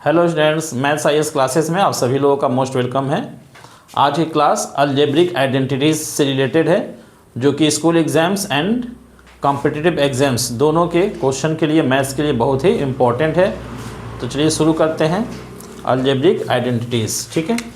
Hello students, maths IAS classes में आप सभी लोगों का मोस्ट वेलकम है। आज की क्लास अलजेब्रिक आइडेंटिटीज़ से रिलेटेड है, जो कि school exams and competitive exams दोनों के क्वेश्चन के लिए, मैथ्स के लिए बहुत ही इम्पॉर्टेंट है। तो चलिए शुरू करते हैं अलजेब्रिक आइडेंटिटीज़। ठीक है,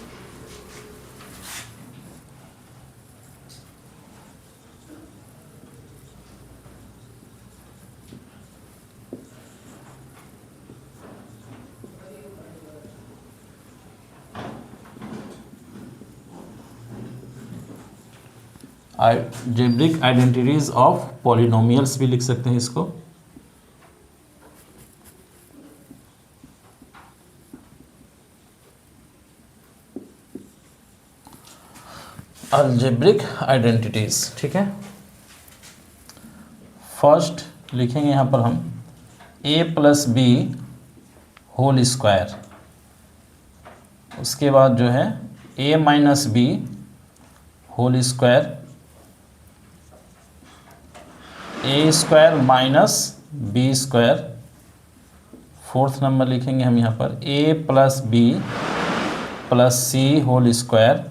अलजेब्रिक आइडेंटिटीज़ ऑफ पॉलिनोमियल्स भी लिख सकते हैं इसको। अलजेब्रिक आइडेंटिटीज़, ठीक है। फर्स्ट लिखेंगे यहाँ पर हम a plus B whole square, उसके बाद जो है a minus B whole square, A square minus B square. Fourth number लिखेंगे हम यहाँ पर a plus B plus C whole square.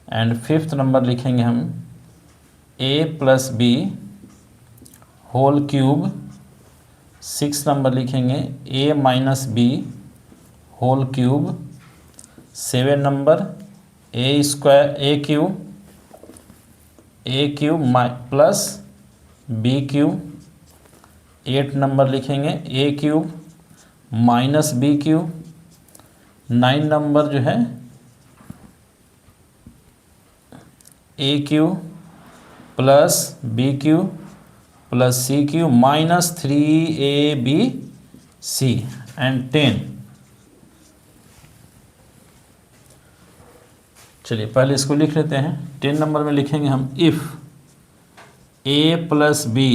And fifth number लिखेंगे हम a plus B whole cube. Six number लिखेंगे a minus B whole cube. Seven number A square A cube plus B cube. Eight number लिखेंगे A cube minus B cube. Nine number जो है a cube plus B cube plus c cube minus 3ab c. And 10, चलिए पहले इसको लिख लेते हैं। 10 number में लिखेंगे हम if a plus B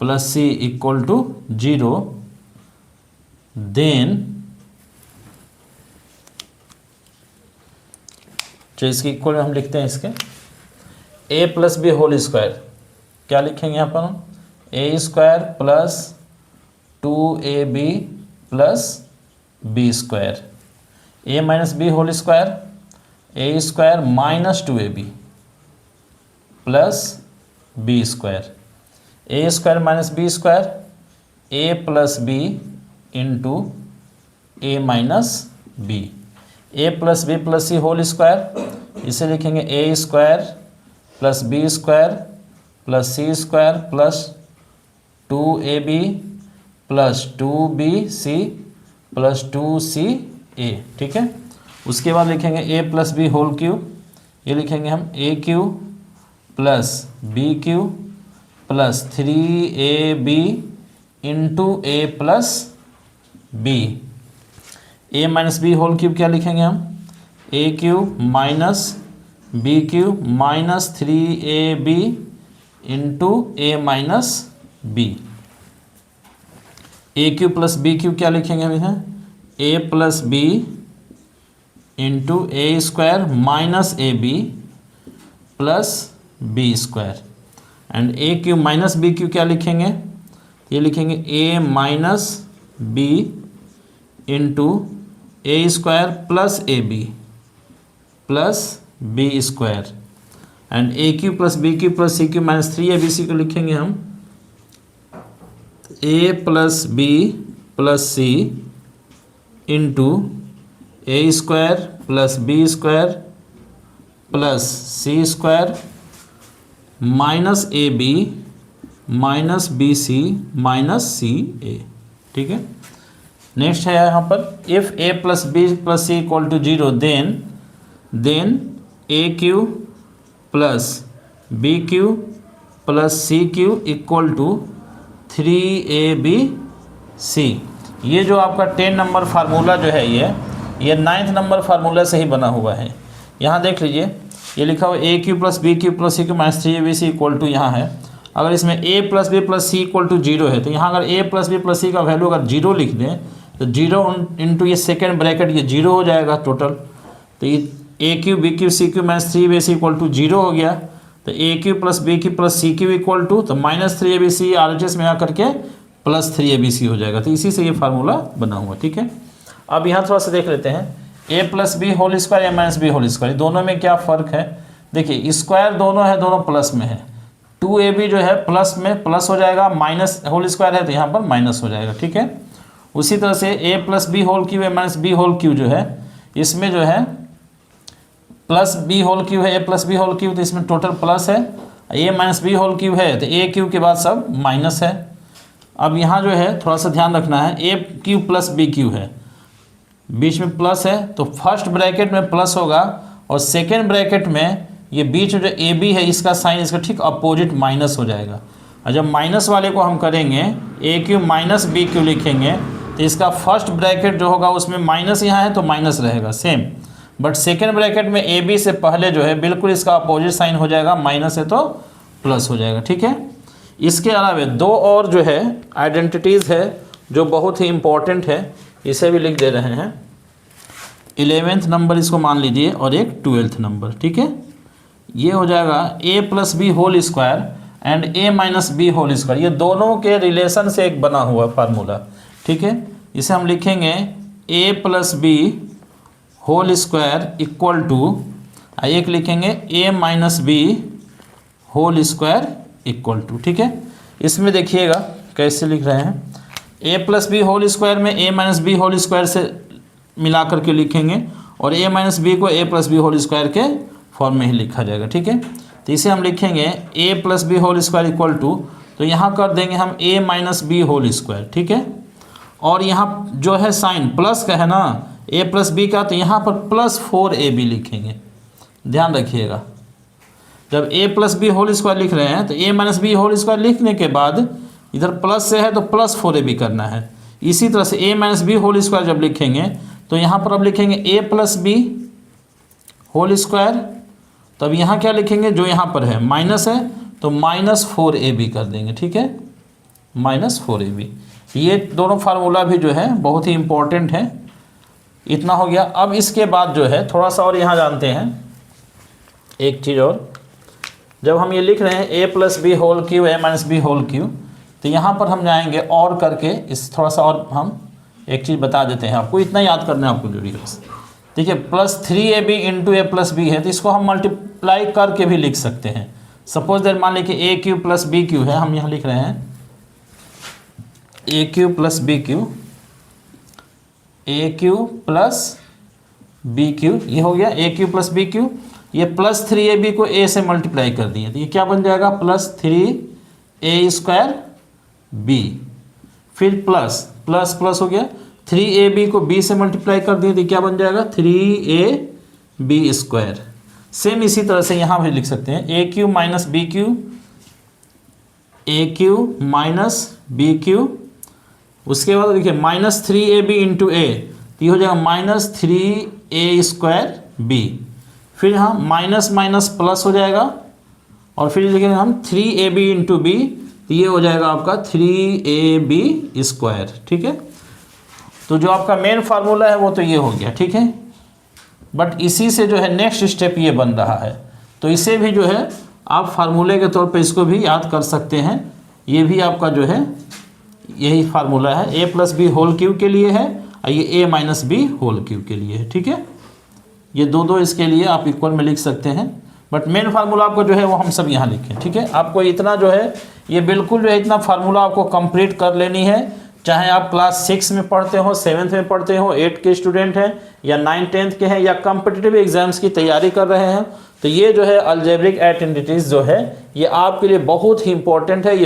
plus C equal to 0, then, जो इसके इक्वल हम लिखते हैं इसके a plus B whole square, क्या लिखेंगे यहाँ पर हम a square plus 2ab plus b square. A minus B whole square, A square minus 2ab plus b square. A square minus B square, a plus b into a minus b. A plus B plus C whole square, इसे लिखेंगे a square plus b square plus c square plus 2ab plus 2bc plus 2ca। ठीक है, उसके बाद लिखेंगे a plus B whole cube, ये लिखेंगे हम a cube plus B cube plus 3ab into a plus b. A minus B whole cube क्या लिखेंगे हम a cube minus B cube minus 3ab into a minus b. A cube plus B cube क्या लिखेंगे हम इधर a plus b into a square minus a b plus b square. And a cube minus B cube क्या लिखेंगे, ये लिखेंगे a minus b into a square plus a b plus b square. And a cube plus B cube plus c cube minus 3abc को लिखेंगे हम a plus B plus c into a square plus b square plus c square minus a b minus b c minus c a. ठीक है, next है यहाँ पर if A plus B plus C equal to 0, then A cube plus B cube plus C cube equal to 3ab C. ये जो आपका 10 number formula जो है ये 9th नंबर फार्मूला से ही बना हुआ है। यहाँ देख लीजिए, ये लिखा हुआ a cube plus B cube plus C cube minus 3abc equal to यहाँ है। अगर इसमें a plus B plus C equal to 0 है, तो यहाँ अगर a plus B plus c का वैल्यू अगर 0 लिख दें तो 0 इंटू ये सेकेंड ब्रैकेट ये 0 हो जाएगा टोटल। तो ये a cube b cube c cube minus 3abc equal to 0 हो गया। तो a cube plus B cube plus C cube equal to, तो माइनस 3abc RHS में आकर के प्लस 3abc हो जाएगा। तो इसी से ये फार्मूला बना हुआ, ठीक है। अब यहाँ थोड़ा सा देख लेते हैं, a plus B whole square, a minus B whole square, दोनों में क्या फ़र्क है। देखिए स्क्वायर दोनों है, दोनों प्लस में है। 2ab जो है प्लस में प्लस हो जाएगा, माइनस होल स्क्वायर है तो यहाँ पर माइनस हो जाएगा, ठीक है। उसी तरह से a plus B whole cube, a minus B whole cube जो है, इसमें जो है प्लस बी होल क्यू है, a plus B whole cube, तो इसमें टोटल प्लस है। a minus B whole cube है तो a क्यू के बाद सब माइनस है। अब यहाँ जो है थोड़ा सा ध्यान रखना है, a cube plus B cube है, बीच में प्लस है तो फर्स्ट ब्रैकेट में प्लस होगा और सेकेंड ब्रैकेट में ये बीच में जो ए बी है इसका साइन इसका ठीक अपोजिट माइनस हो जाएगा। और जब माइनस वाले को हम करेंगे ए क्यू माइनस बी क्यू लिखेंगे तो इसका फर्स्ट ब्रैकेट जो होगा उसमें माइनस यहाँ है तो माइनस रहेगा सेम, बट सेकेंड ब्रैकेट में ए बी से पहले जो है बिल्कुल इसका अपोजिट साइन हो जाएगा, माइनस है तो प्लस हो जाएगा, ठीक है। इसके अलावा दो और जो है आइडेंटिटीज़ है जो बहुत ही इम्पोर्टेंट है, इसे भी लिख दे रहे हैं। 11th नंबर इसको मान लीजिए और एक 12th नंबर, ठीक है। ये हो जाएगा a plus B whole square and a minus B whole square, ये दोनों के रिलेशन से एक बना हुआ फार्मूला, ठीक है। इसे हम लिखेंगे a plus B whole square equal to, एक लिखेंगे a minus B whole square equal to, ठीक है। इसमें देखिएगा कैसे लिख रहे हैं, a plus B whole square में a minus B whole square से मिला करके लिखेंगे और a माइनस बी को a plus B whole square के फॉर्म में ही लिखा जाएगा, ठीक है। तो इसे हम लिखेंगे a plus B whole square equal to, तो यहाँ कर देंगे हम a minus B whole square, ठीक है। और यहाँ जो है साइन प्लस का है ना, a प्लस बी का, तो यहाँ पर प्लस 4ab लिखेंगे, ध्यान रखिएगा। जब a plus B whole square लिख रहे हैं तो a minus B whole square लिखने के बाद इधर प्लस से है तो प्लस 4ab करना है। इसी तरह से a minus B whole square जब लिखेंगे तो यहाँ पर अब लिखेंगे a plus B whole square, तब यहाँ क्या लिखेंगे, जो यहाँ पर है माइनस है तो माइनस 4ab कर देंगे, ठीक है, माइनस 4ab। ये दोनों फार्मूला भी जो है बहुत ही इम्पोर्टेंट है। इतना हो गया। अब इसके बाद जो है थोड़ा सा और यहाँ जानते हैं एक चीज़ और, जब हम ये लिख रहे हैं a plus B whole cube, a minus B whole cube, तो यहाँ पर हम जाएंगे और करके इस थोड़ा सा और हम एक चीज़ बता देते हैं आपको, इतना याद करना है आपको जरूरी बस। देखिए plus 3ab into a plus B है तो इसको हम मल्टीप्लाई करके भी लिख सकते हैं। सपोज दैट मान लीजिए a cube plus B cube है, हम यहाँ लिख रहे हैं a cube plus B cube, a cube plus B cube, ये हो गया a cube plus B cube. ये प्लस 3ab को a से मल्टीप्लाई कर दिए तो ये क्या बन जाएगा, प्लस 3a स्क्वायर b, फिर प्लस प्लस प्लस हो गया, 3ab को b से मल्टीप्लाई कर दिए तो क्या बन जाएगा, 3ab स्क्वायर। सेम इसी तरह से यहाँ भी लिख सकते हैं a cube minus B cube, a cube minus B cube, उसके बाद देखिए माइनस 3ab इंटू a, तो ये हो जाएगा माइनस 3a स्क्वायर b, फिर यहाँ माइनस माइनस प्लस हो जाएगा और फिर लिखेंगे हम 3ab इंटू बी, तो ये हो जाएगा आपका 3ab स्क्वायर, ठीक है। तो जो आपका मेन फार्मूला है वो तो ये हो गया, ठीक है। बट इसी से जो है नेक्स्ट स्टेप ये बन रहा है, तो इसे भी जो है आप फार्मूले के तौर पे इसको भी याद कर सकते हैं। ये भी आपका जो है यही फार्मूला है, a plus B whole cube के लिए है और ये a minus B whole cube के लिए है, ठीक है। ये दो इसके लिए आप इक्वल में लिख सकते हैं, बट मेन फार्मूला आपको जो है वो हम सब यहाँ लिखें, ठीक है। आपको इतना जो है ये बिल्कुल जो है इतना फार्मूला आपको कंप्लीट कर लेनी है, चाहे आप क्लास 6 में पढ़ते हो, 7th में पढ़ते हो, 8 के स्टूडेंट हैं या 9 10th के हैं या कॉम्पिटिटिव एग्जाम्स की तैयारी कर रहे हैं, तो ये जो है अलजेब्रिक आइडेंटिटीज़ जो है ये आपके लिए बहुत ही इंपॉर्टेंट है।